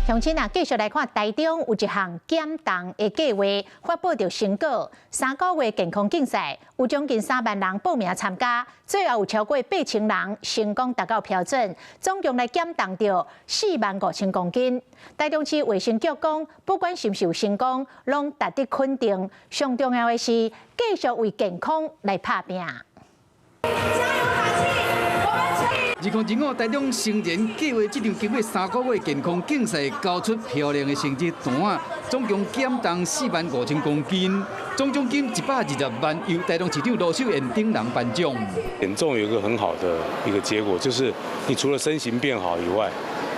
乡亲啊，继续来看台中有一项减重的计划发布着成果。3个月健康竞赛有将近3万人报名参加，最后有超过8000人成功达到标准，总共来减重着45000公斤。台中市卫生局讲，不管是不是有成功，拢值得肯定。上重要的是，继续为健康来打拼。 2005台中成人计划这场经过3个月健康竞赛，交出漂亮的成绩单啊！总共减重45000公斤，总奖金120万，由台中市长罗秀燕顶人颁奖。减重有一个很好的一个结果，就是你除了身形变好以外，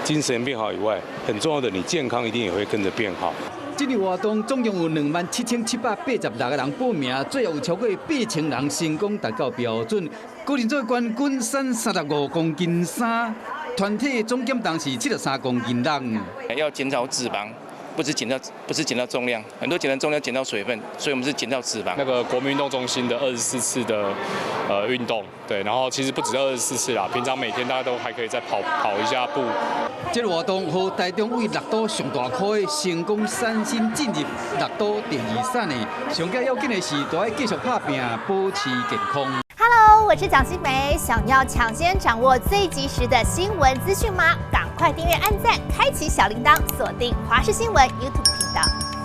精神变好以外，很重要的你健康一定也会跟着变好。 这场活动总共有27786个人报名，最后有超过8000人成功达到标准。个人做冠军瘦35公斤3，团体总减重是73公斤重。要减少脂肪，不是减到重量，很多减到重量减到水分，所以我们是减到脂肪。那个国民运动中心的24次的运动，对，然后其实不止24次啦，平常每天大家都还可以再跑一下步。 这个活动和台中为6都上大块成功三星进入6都第2产的，上加要紧的是，都要继续打拼，保持健康。 Hello， 我是蒋欣梅。想要抢先掌握最及时的新闻资讯吗？赶快订阅、按赞、开启小铃铛，锁定华视新闻 YouTube 频道。